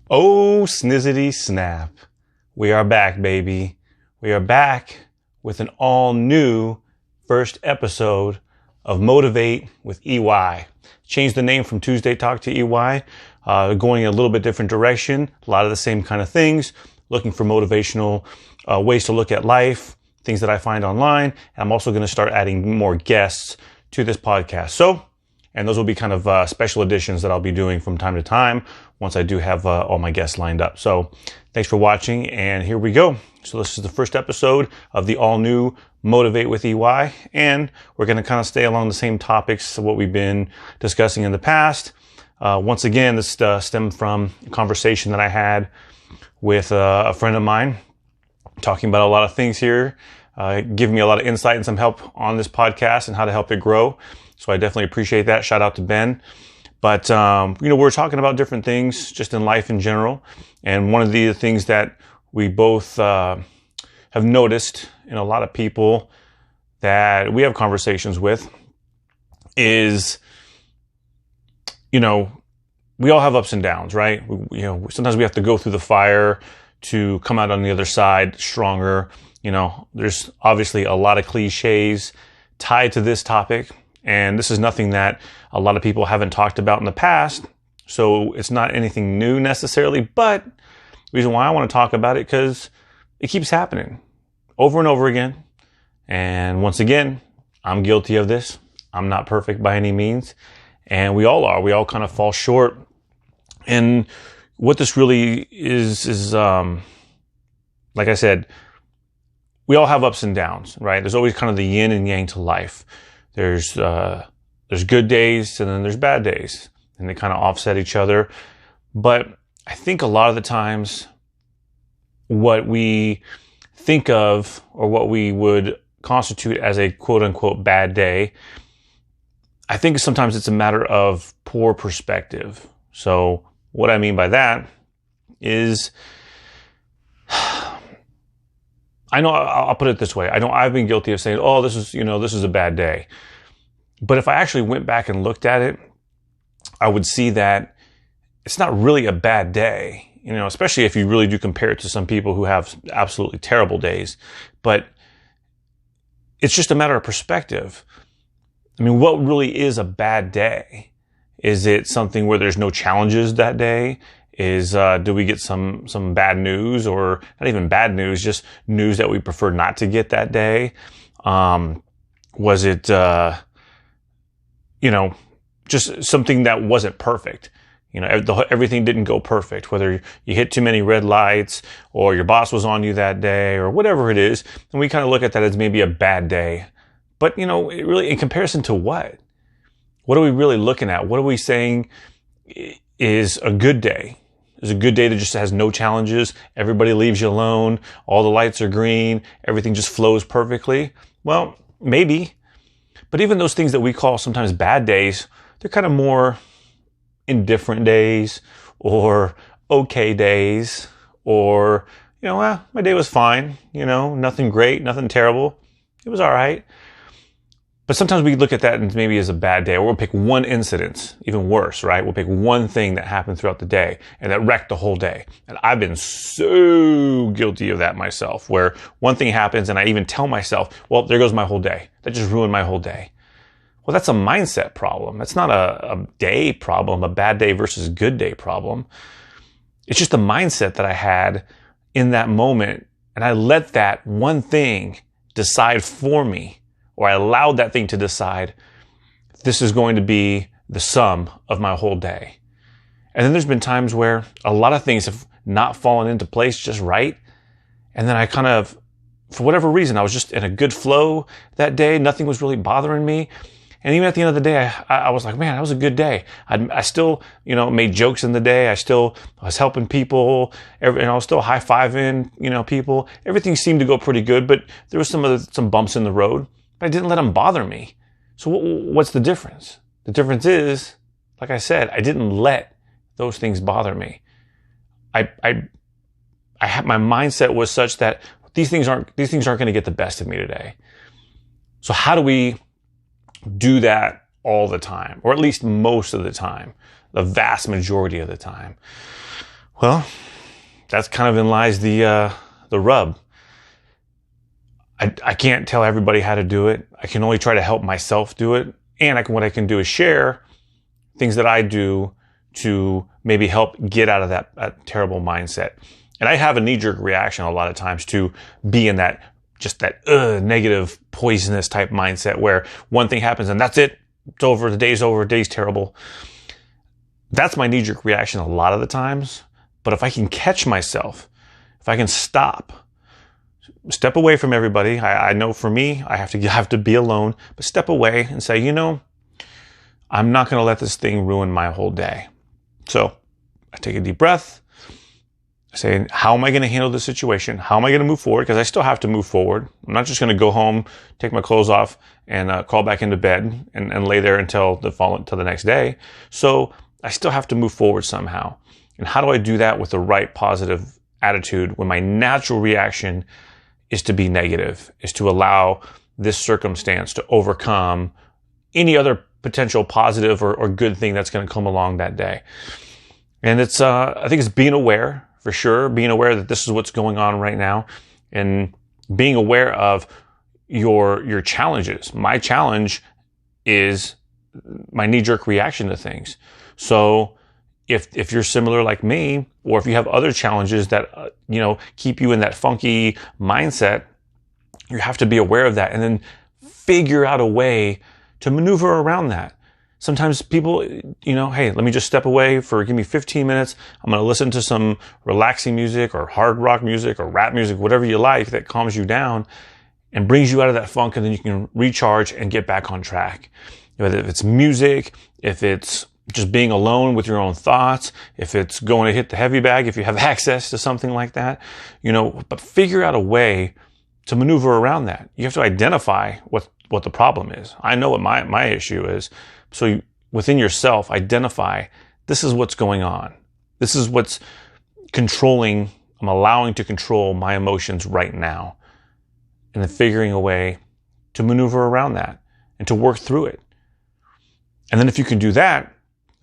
Oh, snizzity snap. We are back, baby. We are back with an all new first episode of Motivate with EY. Changed the name from Tuesday Talk to EY, going a little bit different direction. A lot of the same kind of things, looking for motivational ways to look at life, things that I find online. And I'm also going to start adding more guests to this podcast. And those will be kind of special editions that I'll be doing from time to time once I do have all my guests lined up. So thanks for watching, and here we go. So this is the first episode of the all-new Motivate with EY, and we're going to kind of stay along the same topics of what we've been discussing in the past. Once again, this stemmed from a conversation that I had with a friend of mine, talking about a lot of things here, giving me a lot of insight and some help on this podcast and how to help it grow. So I definitely appreciate that. Shout out to Ben. But, we're talking about different things just in life in general. And one of the things that we both have noticed in a lot of people that we have conversations with is, we all have ups and downs, right? Sometimes we have to go through the fire to come out on the other side stronger. There's obviously a lot of cliches tied to this topic. And this is nothing that a lot of people haven't talked about in the past. So it's not anything new necessarily, but the reason why I want to talk about it, because it keeps happening over and over again. And once again, I'm guilty of this. I'm not perfect by any means. And we all are. We all kind of fall short. And what this really is like I said, we all have ups and downs, right? There's always kind of the yin and yang to life. There's good days and then there's bad days, and they kind of offset each other. But I think a lot of the times what we think of, or what we would constitute as a quote unquote bad day, I think sometimes it's a matter of poor perspective. So what I mean by that is, I know, I'll put it this way. I know I've been guilty of saying, oh, this is a bad day. But if I actually went back and looked at it, I would see that it's not really a bad day, especially if you really do compare it to some people who have absolutely terrible days. But it's just a matter of perspective. I mean, what really is a bad day? Is it something where there's no challenges that day? Do we get some bad news, or not even bad news, just news that we prefer not to get that day? Was it, just something that wasn't perfect? Everything didn't go perfect, whether you hit too many red lights or your boss was on you that day or whatever it is. And we kind of look at that as maybe a bad day. But, it really, in comparison to what? What are we really looking at? What are we saying is a good day? Is a good day that just has no challenges. Everybody leaves you alone. All the lights are green. Everything just flows perfectly. Well, maybe. But even those things that we call sometimes bad days, they're kind of more indifferent days, or okay days, or, my day was fine. Nothing great, nothing terrible. It was all right. But sometimes we look at that and maybe as a bad day, or we'll pick one incident, even worse, right? We'll pick one thing that happened throughout the day and that wrecked the whole day. And I've been so guilty of that myself, where one thing happens and I even tell myself, well, there goes my whole day. That just ruined my whole day. Well, that's a mindset problem. That's not a day problem, a bad day versus good day problem. It's just a mindset that I had in that moment. And I let that one thing decide for me. Or I allowed that thing to decide, this is going to be the sum of my whole day. And then there's been times where a lot of things have not fallen into place just right. And then I kind of, for whatever reason, I was just in a good flow that day. Nothing was really bothering me. And even at the end of the day, I was like, man, that was a good day. I still, made jokes in the day. I was helping people, and I was still high-fiving, people. Everything seemed to go pretty good, but there was some bumps in the road. But I didn't let them bother me. So what's the difference? The difference is, like I said, I didn't let those things bother me. I had, my mindset was such that these things aren't going to get the best of me today. So how do we do that all the time, or at least most of the time, the vast majority of the time? Well, that's kind of in lies the rub. I can't tell everybody how to do it. I can only try to help myself do it. And what I can do is share things that I do to maybe help get out of that terrible mindset. And I have a knee-jerk reaction a lot of times to be in that negative, poisonous type mindset where one thing happens and that's it. It's over. The day's over. The day's terrible. That's my knee-jerk reaction a lot of the times. But if I can catch myself, if I can step away from everybody. I know for me, I have to be alone, but step away and say, I'm not going to let this thing ruin my whole day. So I take a deep breath. I say, how am I going to handle this situation? How am I going to move forward? Because I still have to move forward. I'm not just going to go home, take my clothes off, and crawl back into bed and lay there until the next day. So I still have to move forward somehow. And how do I do that with the right positive attitude when my natural reaction is to be negative, is to allow this circumstance to overcome any other potential positive or good thing that's going to come along that day? And it's, I think it's being aware, for sure, being aware that this is what's going on right now, and being aware of your challenges. My challenge is my knee-jerk reaction to things. So if you're similar like me, or if you have other challenges that, keep you in that funky mindset, you have to be aware of that and then figure out a way to maneuver around that. Sometimes people, hey, let me just step away give me 15 minutes. I'm going to listen to some relaxing music or hard rock music or rap music, whatever you like that calms you down and brings you out of that funk, and then you can recharge and get back on track. Whether if it's music, if it's just being alone with your own thoughts, if it's going to hit the heavy bag, if you have access to something like that, but figure out a way to maneuver around that. You have to identify what the problem is. I know what my issue is. So within yourself, identify, this is what's going on. This is what's controlling, I'm allowing to control my emotions right now. And then figuring a way to maneuver around that and to work through it. And then if you can do that,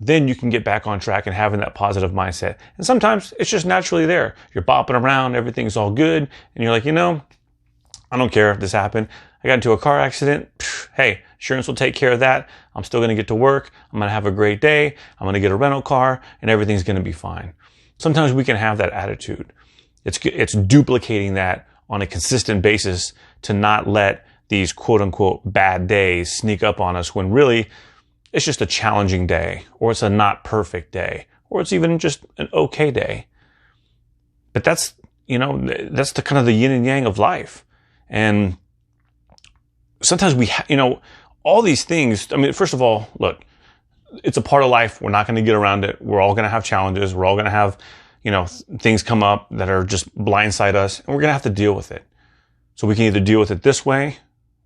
then you can get back on track and having that positive mindset. And sometimes it's just naturally there. You're bopping around, everything's all good. And you're like, I don't care if this happened. I got into a car accident. Hey, insurance will take care of that. I'm still going to get to work. I'm going to have a great day. I'm going to get a rental car and everything's going to be fine. Sometimes we can have that attitude. It's duplicating that on a consistent basis to not let these quote unquote bad days sneak up on us when really it's just a challenging day, or it's a not perfect day, or it's even just an okay day. But that's the kind of the yin and yang of life. And sometimes all these things, first of all, look, it's a part of life. We're not going to get around it. We're all going to have challenges. We're all going to have, things come up that are just blindside us, and we're going to have to deal with it. So we can either deal with it this way,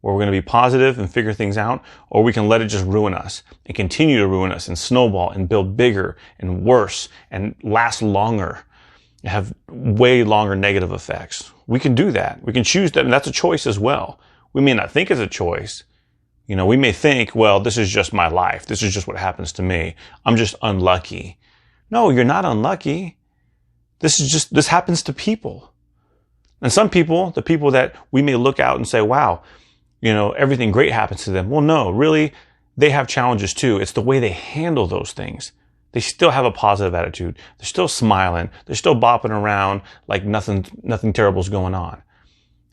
where we're going to be positive and figure things out, or we can let it just ruin us and continue to ruin us and snowball and build bigger and worse and last longer and have way longer negative effects. We can do that. We can choose that, and that's a choice as well. We may not think it's a choice. We may think, well, this is just my life. This is just what happens to me. I'm just unlucky. No, you're not unlucky. This happens to people. And some people, the people that we may look out and say, wow, everything great happens to them. Well, no, really, they have challenges too. It's the way they handle those things. They still have a positive attitude. They're still smiling. They're still bopping around like nothing terrible is going on.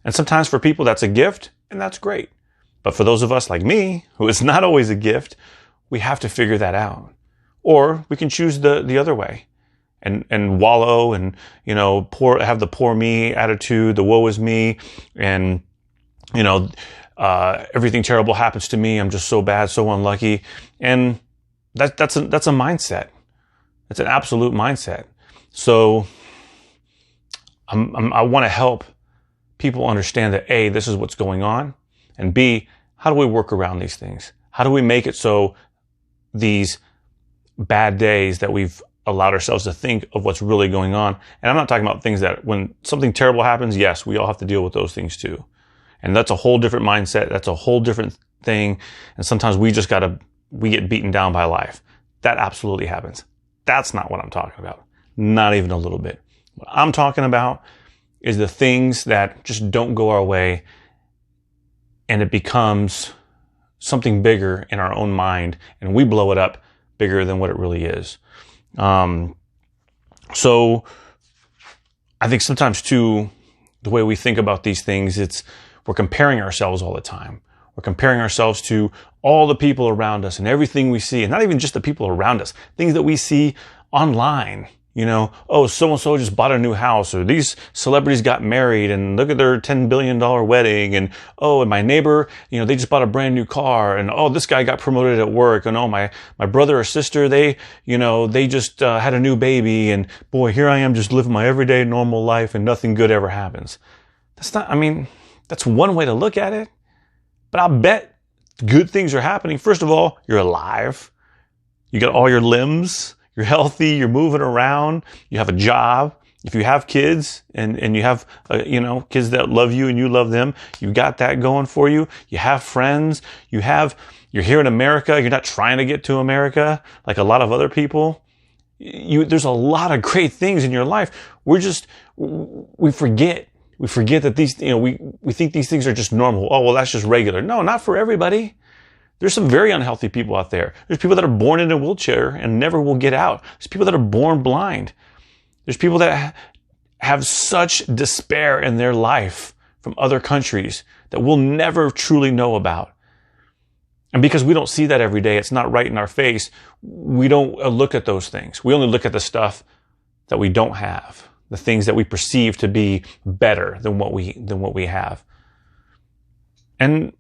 And sometimes for people, that's a gift, and that's great. But for those of us like me, who it's not always a gift, we have to figure that out. Or we can choose the other way and wallow and, have the poor me attitude, the woe is me, and, everything terrible happens to me. I'm just so bad, so unlucky. And that's a mindset. It's an absolute mindset. So I want to help people understand that A, this is what's going on, and B, how do we work around these things? How do we make it so these bad days that we've allowed ourselves to think of what's really going on? And I'm not talking about things that when something terrible happens, yes, we all have to deal with those things too. And that's a whole different mindset. That's a whole different thing. And sometimes we get beaten down by life. That absolutely happens. That's not what I'm talking about. Not even a little bit. What I'm talking about is the things that just don't go our way, and it becomes something bigger in our own mind, and we blow it up bigger than what it really is. So I think sometimes too, the way we think about these things, we're comparing ourselves all the time. We're comparing ourselves to all the people around us and everything we see, and not even just the people around us, things that we see online. You know, oh, so-and-so just bought a new house, or these celebrities got married and look at their $10 billion wedding. And oh, and my neighbor, you know, they just bought a brand new car. And oh, this guy got promoted at work. And oh, my brother or sister, they just had a new baby. And boy, here I am just living my everyday normal life and nothing good ever happens. That's one way to look at it. But I bet good things are happening. First of all, you're alive. You got all your limbs. You're healthy, you're moving around, you have a job. If you have kids and you have, kids that love you and you love them, you got that going for you. You have friends, you're here in America, you're not trying to get to America like a lot of other people. There's a lot of great things in your life. We forget that these, we think these things are just normal. Oh, well, that's just regular. No, not for everybody. There's some very unhealthy people out there. There's people that are born in a wheelchair and never will get out. There's people that are born blind. There's people that have such despair in their life from other countries that we'll never truly know about. And because we don't see that every day, it's not right in our face, we don't look at those things. We only look at the stuff that we don't have, the things that we perceive to be better than what we have. And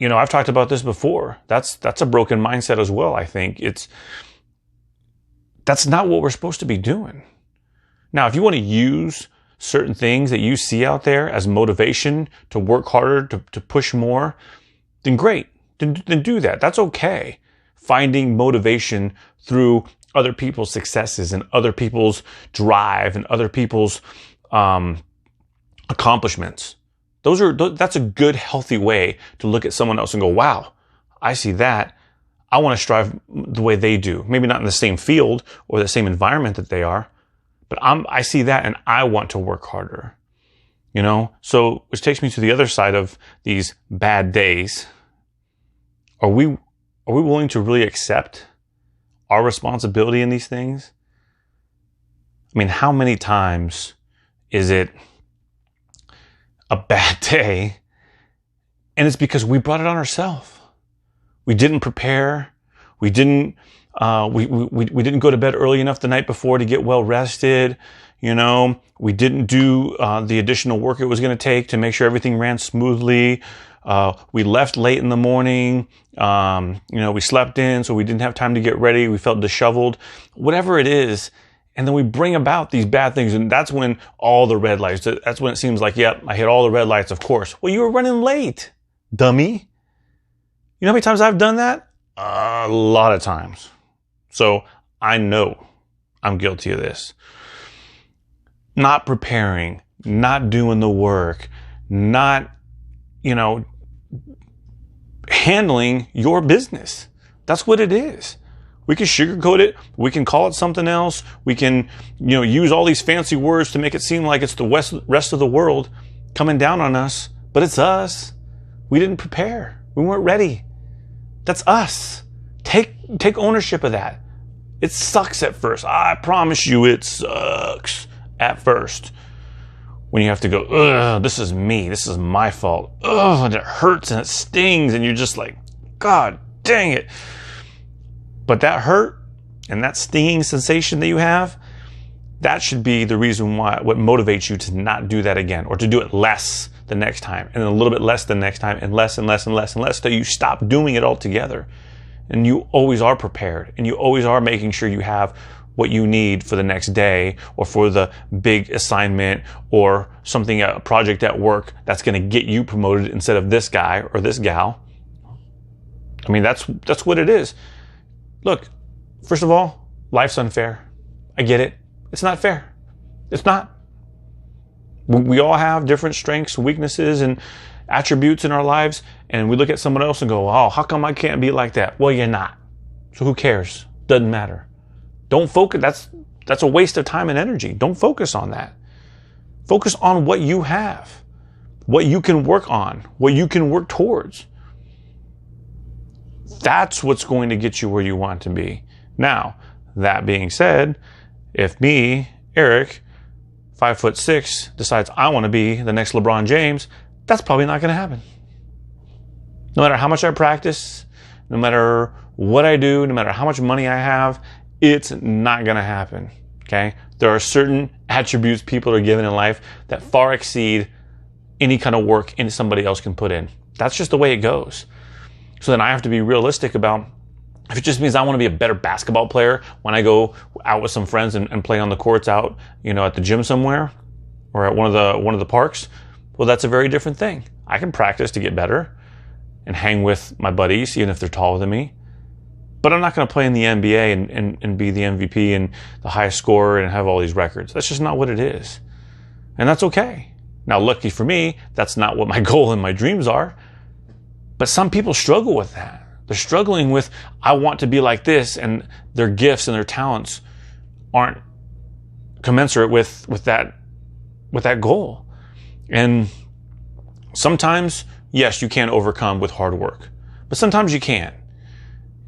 I've talked about this before. That's a broken mindset as well, I think. That's not what we're supposed to be doing. Now, if you want to use certain things that you see out there as motivation to work harder, to push more, then great. Then do that. That's okay. Finding motivation through other people's successes and other people's drive and other people's accomplishments. That's a good, healthy way to look at someone else and go, wow, I see that. I want to strive the way they do. Maybe not in the same field or the same environment that they are, but I see that and I want to work harder. So which takes me to the other side of these bad days. Are we willing to really accept our responsibility in these things? I mean, how many times is it a bad day and it's because we brought it on ourselves? We didn't prepare. We didn't we didn't go to bed early enough the night before to get well rested. We didn't do the additional work it was going to take to make sure everything ran smoothly. We left late in the morning. We slept in, so we didn't have time to get ready. We felt disheveled. Whatever it is. And then we bring about these bad things, and that's when all the red lights, that's when it seems like, yep, I hit all the red lights, of course. Well, you were running late, dummy. You know how many times I've done that? A lot of times. So I know I'm guilty of this. Not preparing, not doing the work, not, handling your business. That's what it is. We can sugarcoat it. We can call it something else. We can, use all these fancy words to make it seem like it's the rest of the world coming down on us. But it's us. We didn't prepare. We weren't ready. That's us. Take ownership of that. It sucks at first. I promise you it sucks at first. When you have to go, ugh, this is me. This is my fault. Ugh, and it hurts and it stings and you're just like, God dang it. But that hurt and that stinging sensation that you have, that should be the reason why, what motivates you to not do that again, or to do it less the next time, and a little bit less the next time, and less and less and less and less, till you stop doing it altogether. And you always are prepared, and you always are making sure you have what you need for the next day, or for the big assignment, or something, a project at work that's going to get you promoted instead of this guy or this gal. I mean, that's what it is. Look, first of all, life's unfair. I get it. It's not fair. It's not. We all have different strengths, weaknesses, and attributes in our lives, and we look at someone else and go, oh, how come I can't be like that? Well, you're not. So who cares? Doesn't matter. Don't focus. that's a waste of time and energy. Don't focus on that. Focus on what you have, what you can work on, what you can work towards. That's what's going to get you where you want to be. Now, that being said, if me, Eric, 5'6", decides I want to be the next LeBron James, that's probably not going to happen. No matter how much I practice, no matter what I do, no matter how much money I have, it's not going to happen. Okay? There are certain attributes people are given in life that far exceed any kind of work somebody else can put in. That's just the way it goes. So then I have to be realistic about, if it just means I want to be a better basketball player when I go out with some friends and play on the courts out, at the gym somewhere or at one of the parks, well, that's a very different thing. I can practice to get better and hang with my buddies, even if they're taller than me. But I'm not going to play in the NBA and be the MVP and the highest scorer and have all these records. That's just not what it is. And that's okay. Now, lucky for me, that's not what my goal and my dreams are. But some people struggle with that. They're struggling with, I want to be like this, and their gifts and their talents aren't commensurate with that goal. And sometimes, yes, you can overcome with hard work, but sometimes you can't.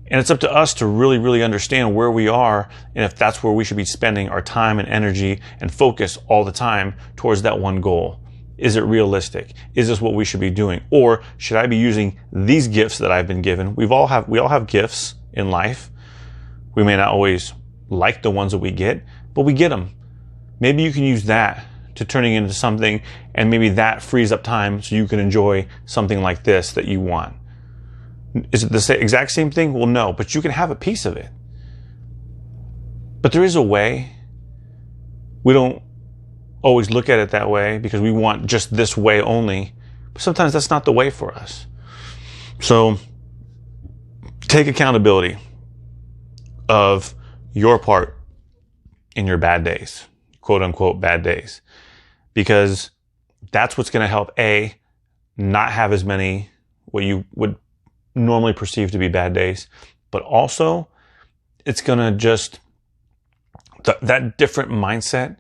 And it's up to us to really, really understand where we are and if that's where we should be spending our time and energy and focus all the time towards that one goal. Is it realistic? Is this what we should be doing? Or should I be using these gifts that I've been given? We all have gifts in life. We may not always like the ones that we get, but we get them. Maybe you can use that to turning into something, and maybe that frees up time so you can enjoy something like this that you want. Is it the exact same thing? Well, no, but you can have a piece of it. But there is a way. We don't always look at it that way because we want just this way only. But sometimes that's not the way for us. So take accountability of your part in your bad days, quote unquote bad days, because that's what's going to help not have as many what you would normally perceive to be bad days, but also it's going to just that different mindset.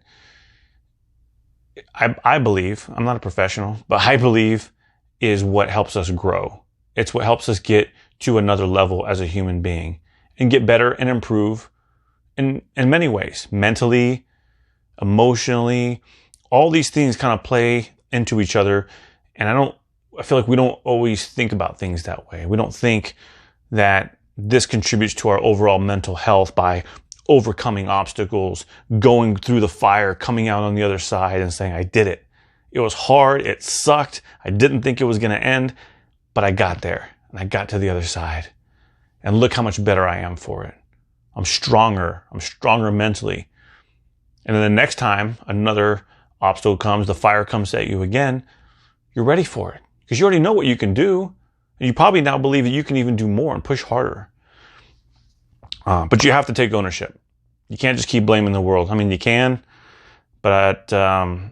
I believe, I'm not a professional, but I believe is what helps us grow. It's what helps us get to another level as a human being and get better and improve in many ways, mentally, emotionally. All these things kind of play into each other. And I feel like we don't always think about things that way. We don't think that this contributes to our overall mental health by overcoming obstacles, going through the fire, coming out on the other side and saying, I did it. It was hard. It sucked. I didn't think it was going to end, but I got there and I got to the other side. And look how much better I am for it. I'm stronger mentally. And then the next time another obstacle comes, the fire comes at you again, you're ready for it because you already know what you can do. And you probably now believe that you can even do more and push harder. But you have to take ownership. You can't just keep blaming the world. I mean, you can, but I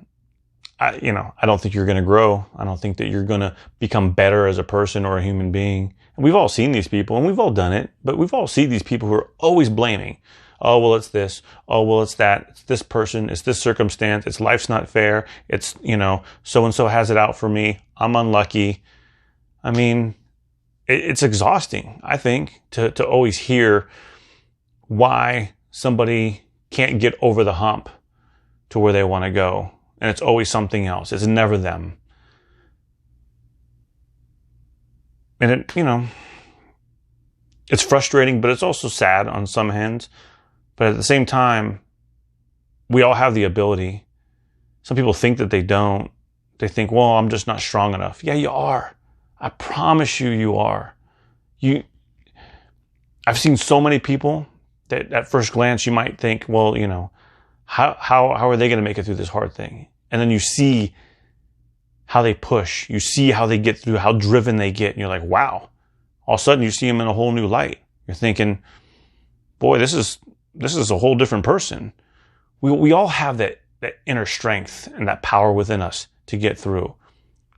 don't think you're going to grow. I don't think that you're going to become better as a person or a human being. And we've all seen these people, and we've all done it. But we've all seen these people who are always blaming. Oh, well, it's this. Oh, well, it's that. It's this person. It's this circumstance. It's life's not fair. It's so and so has it out for me. I'm unlucky. I mean, it's exhausting. I think to always hear why somebody can't get over the hump to where they want to go. And it's always something else. It's never them. And it's frustrating, but it's also sad on some ends. But at the same time, we all have the ability. Some people think that they don't. They think, well, I'm just not strong enough. Yeah, you are. I promise you are. I've seen so many people that at first glance you might think, well, how are they going to make it through this hard thing? And then you see how they push. You see how they get through, how driven they get. And you're like, wow. All of a sudden you see them in a whole new light. You're thinking, boy, this is a whole different person. We all have that inner strength and that power within us to get through.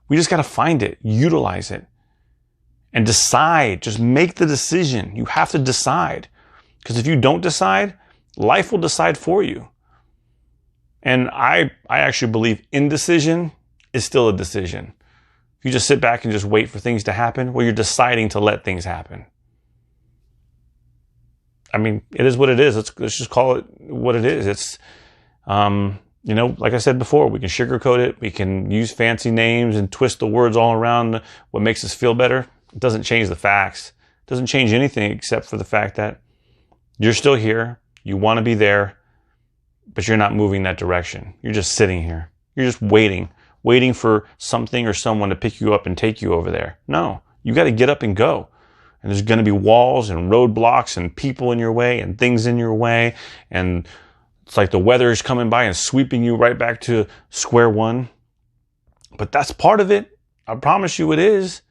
We just got to find it, utilize it, and decide. Just make the decision. You have to decide. Because if you don't decide, Life will decide for you. And I actually believe indecision is still a decision. If you just sit back and just wait for things to happen, well, you're deciding to let things happen. I mean, it is what it is. Let's just call it what it is. It's, like I said before, we can sugarcoat it. We can use fancy names and twist the words all around what makes us feel better. It doesn't change the facts. It doesn't change anything except for the fact that you're still here. You want to be there, but you're not moving that direction. You're just sitting here. You're just waiting for something or someone to pick you up and take you over there. No, you got to get up and go. And there's going to be walls and roadblocks and people in your way and things in your way. And it's like the weather is coming by and sweeping you right back to square one. But that's part of it. I promise you it is.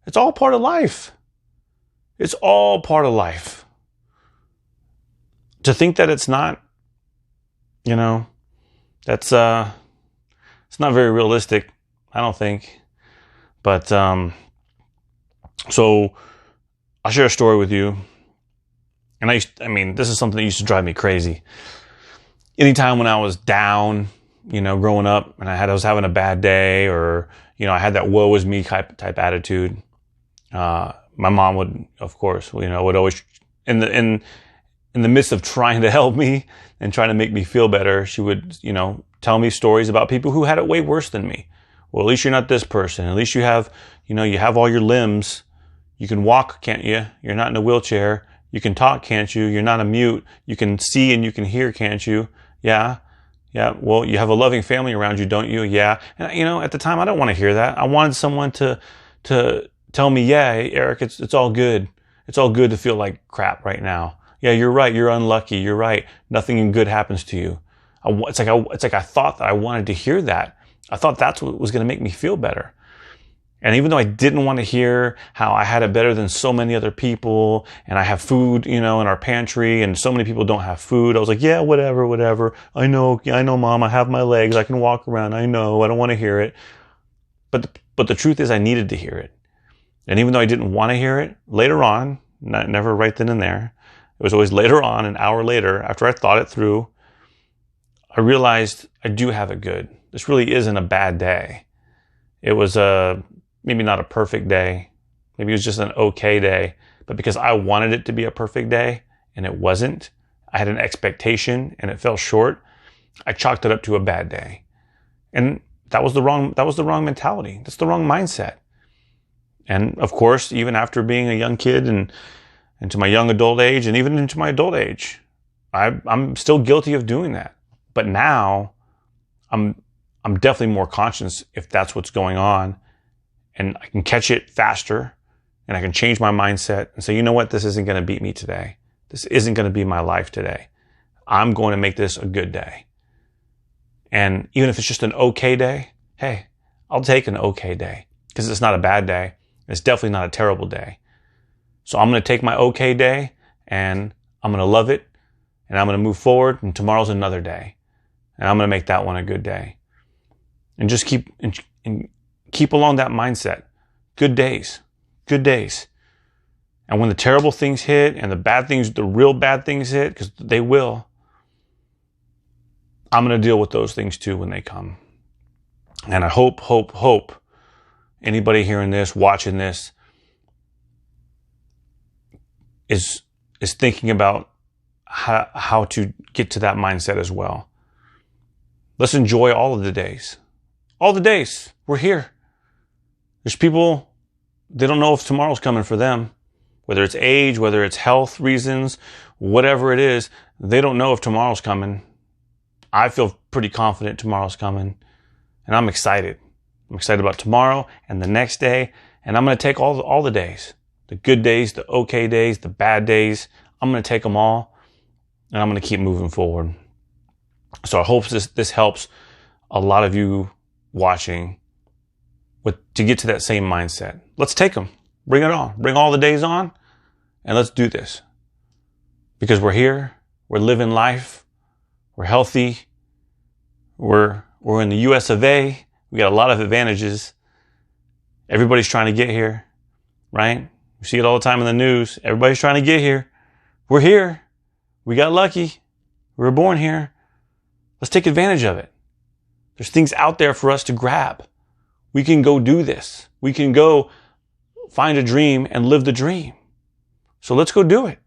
It's all part of life. It's all part of life. To think that it's not, that's, it's not very realistic, I don't think. But, so I'll share a story with you. And this is something that used to drive me crazy. Anytime when I was down, growing up and I was having a bad day or, I had that woe is me type attitude. My mom would, of course, would always, in the midst of trying to help me and trying to make me feel better, she would, tell me stories about people who had it way worse than me. Well, at least you're not this person. At least you have, you have all your limbs. You can walk, can't you? You're not in a wheelchair. You can talk, can't you? You're not a mute. You can see and you can hear, can't you? Yeah. Yeah. Well, you have a loving family around you, don't you? Yeah. And, at the time, I don't want to hear that. I wanted someone to tell me, yeah, hey, Eric, it's all good. It's all good to feel like crap right now. Yeah, you're right. You're unlucky. You're right. Nothing good happens to you. It's like I thought that I wanted to hear that. I thought that's what was going to make me feel better. And even though I didn't want to hear how I had it better than so many other people and I have food, in our pantry and so many people don't have food, I was like, yeah, whatever. I know, Mom, I have my legs. I can walk around. I know. I don't want to hear it. But the truth is I needed to hear it. And even though I didn't want to hear it, later on, never right then and there, it was always later on, an hour later, after I thought it through, I realized I do have it good. This really isn't a bad day. It was maybe not a perfect day. Maybe it was just an okay day. But because I wanted it to be a perfect day and it wasn't, I had an expectation and it fell short, I chalked it up to a bad day. And that was the wrong mentality. That's the wrong mindset. And of course, even after being a young kid and into my young adult age and even into my adult age, I'm still guilty of doing that. But now I'm definitely more conscious if that's what's going on, and I can catch it faster and I can change my mindset and say, you know what? This isn't going to beat me today. This isn't going to be my life today. I'm going to make this a good day. And even if it's just an okay day, hey, I'll take an okay day because it's not a bad day. It's definitely not a terrible day. So I'm going to take my okay day and I'm going to love it and I'm going to move forward, and tomorrow's another day. And I'm going to make that one a good day. And just keep along that mindset. Good days. And when the terrible things hit and the real bad things hit, because they will, I'm going to deal with those things too when they come. And I hope anybody hearing this, watching this, is thinking about how to get to that mindset as well. Let's enjoy all of the days. All the days. We're here. There's people, they don't know if tomorrow's coming for them. Whether it's age, whether it's health reasons, whatever it is, they don't know if tomorrow's coming. I feel pretty confident tomorrow's coming. And I'm excited. I'm excited about tomorrow and the next day. And I'm going to take all the days. The good days, the okay days, the bad days. I'm going to take them all. And I'm going to keep moving forward. So I hope this helps a lot of you watching to get to that same mindset. Let's take them. Bring it on. Bring all the days on. And let's do this. Because we're here. We're living life. We're healthy. We're in the US of A. We got a lot of advantages. Everybody's trying to get here. Right? We see it all the time in the news. Everybody's trying to get here. We're here. We got lucky. We were born here. Let's take advantage of it. There's things out there for us to grab. We can go do this. We can go find a dream and live the dream. So let's go do it.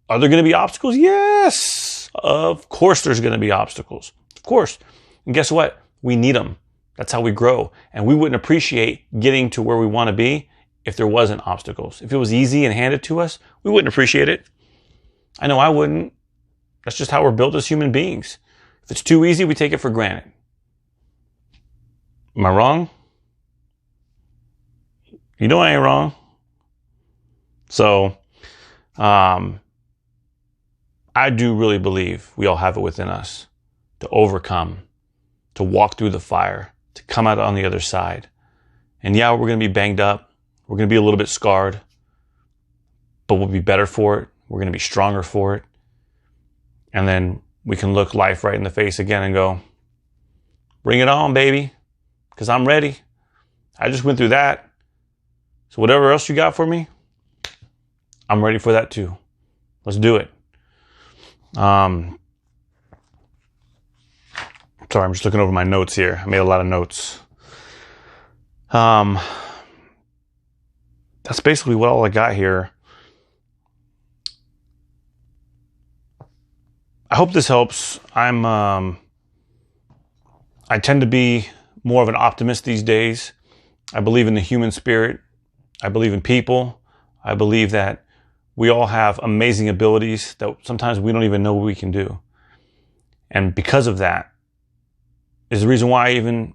Are there going to be obstacles? Yes. Of course there's going to be obstacles. Of course. And guess what? We need them. That's how we grow. And we wouldn't appreciate getting to where we want to be if there wasn't obstacles. If it was easy and handed to us, we wouldn't appreciate it. I know I wouldn't. That's just how we're built as human beings. If it's too easy, we take it for granted. Am I wrong? You know I ain't wrong. So, I do really believe we all have it within us to overcome, to walk through the fire, to come out on the other side. And yeah, we're going to be banged up. We're going to be a little bit scarred, but we'll be better for it. We're going to be stronger for it. And then we can look life right in the face again and go, bring it on, baby, because I'm ready. I just went through that. So whatever else you got for me, I'm ready for that too. Let's do it. Sorry, I'm just looking over my notes here. I made a lot of notes. That's basically what all I got here. I hope this helps. I tend to be more of an optimist these days. I believe in the human spirit. I believe in people. I believe that we all have amazing abilities that sometimes we don't even know what we can do. And because of that is the reason why I even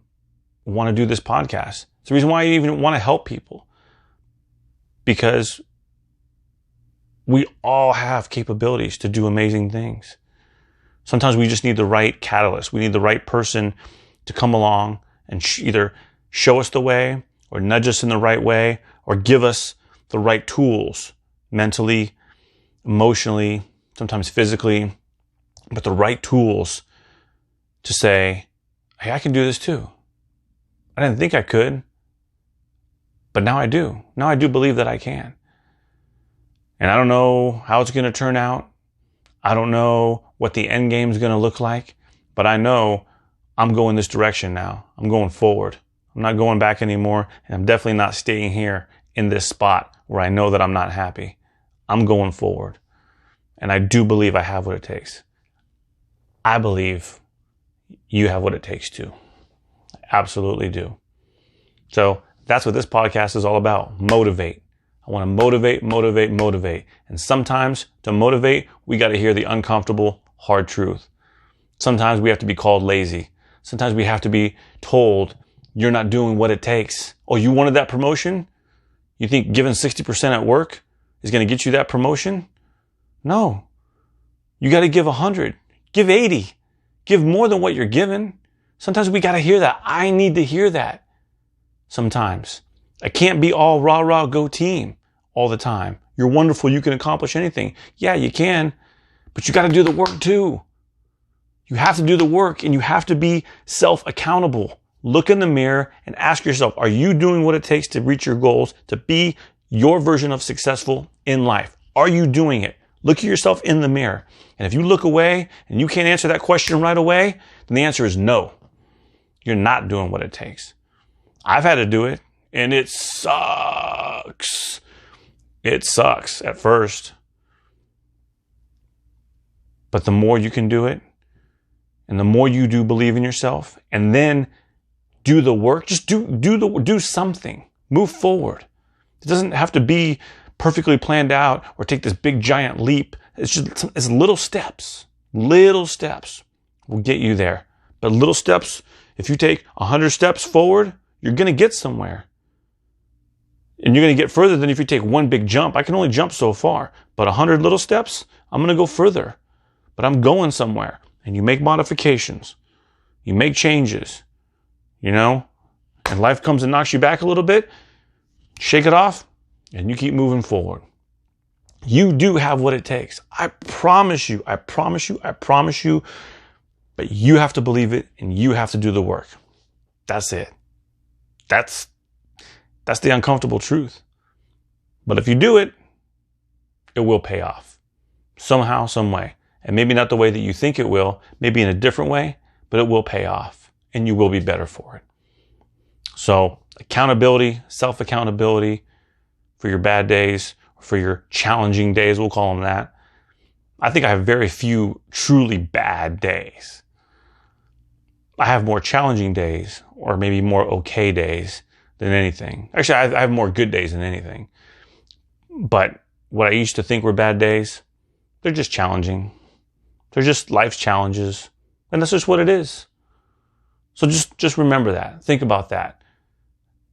want to do this podcast. It's the reason why I even want to help people. Because we all have capabilities to do amazing things. Sometimes we just need the right catalyst. We need the right person to come along and either show us the way or nudge us in the right way or give us the right tools mentally, emotionally, sometimes physically, but the right tools to say, hey, I can do this too. I didn't think I could, but now I do. Now I do believe that I can. And I don't know how it's going to turn out. I don't know what the end game is going to look like, but I know I'm going this direction now. I'm going forward. I'm not going back anymore, and I'm definitely not staying here in this spot where I know that I'm not happy. I'm going forward, and I do believe I have what it takes. I believe you have what it takes too. I absolutely do. So that's what this podcast is all about. Motivate. I want to motivate. And sometimes to motivate, we got to hear the uncomfortable, hard truth. Sometimes we have to be called lazy. Sometimes we have to be told you're not doing what it takes. Oh, you wanted that promotion? You think giving 60% at work is going to get you that promotion? No. You got to give 100. Give 80. Give more than what you're given. Sometimes we got to hear that. I need to hear that. Sometimes. I can't be all rah, go team all the time. You're wonderful. You can accomplish anything. Yeah, you can. But you got to do the work too. You have to do the work and you have to be self-accountable. Look in the mirror and ask yourself, are you doing what it takes to reach your goals, to be your version of successful in life? Are you doing it? Look at yourself in the mirror. And if you look away and you can't answer that question right away, then the answer is no. You're not doing what it takes. I've had to do it and it sucks. It sucks at first. But the more you can do it and the more you do believe in yourself and then do the work, just do something. Move forward. It doesn't have to be perfectly planned out or take this big giant leap. It's little steps. Little steps will get you there. But little steps, if you take 100 steps forward, you're going to get somewhere. And you're going to get further than if you take one big jump. I can only jump so far, but 100 little steps, I'm going to go further. But I'm going somewhere. And you make modifications. You make changes. You know, and life comes and knocks you back a little bit, shake it off, and you keep moving forward. You do have what it takes. I promise you, but you have to believe it and you have to do the work. That's it. That's the uncomfortable truth. But if you do it, it will pay off. Somehow, some way. And maybe not the way that you think it will, maybe in a different way, but it will pay off and you will be better for it. So accountability, self-accountability for your bad days, for your challenging days, we'll call them that. I think I have very few truly bad days. I have more challenging days or maybe more okay days than anything. Actually, I have more good days than anything. But what I used to think were bad days, they're just challenging. They're just life's challenges. And that's just what it is. So just remember that. Think about that.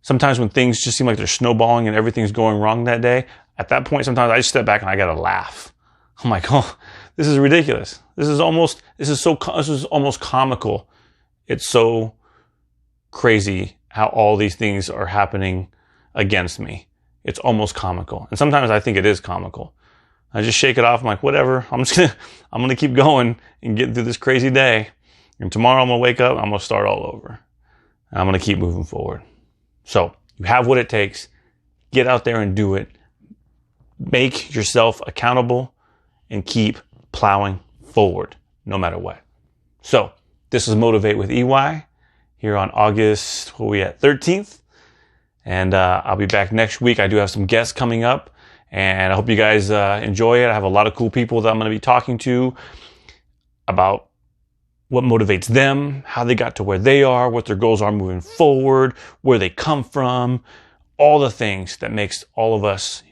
Sometimes when things just seem like they're snowballing and everything's going wrong that day, at that point, sometimes I just step back and I gotta laugh. I'm like, oh, this is ridiculous. This is almost comical. It's so crazy how all these things are happening against me. It's almost comical. And sometimes I think it is comical. I just shake it off. I'm like, whatever. I'm gonna keep going and get through this crazy day. And tomorrow I'm gonna wake up, I'm gonna start all over. And I'm gonna keep moving forward. So you have what it takes. Get out there and do it. Make yourself accountable and keep plowing forward no matter what. So this is Motivate with EY here on August, 13th. And I'll be back next week. I do have some guests coming up and I hope you guys enjoy it. I have a lot of cool people that I'm going to be talking to about what motivates them, how they got to where they are, what their goals are moving forward, where they come from, all the things that makes all of us,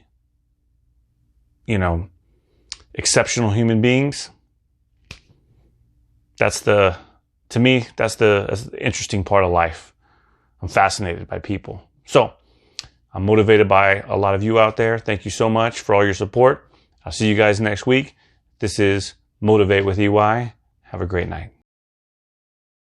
exceptional human beings. To me, that's the interesting part of life. I'm fascinated by people. So I'm motivated by a lot of you out there. Thank you so much for all your support. I'll see you guys next week. This is Motivate with EY. Have a great night.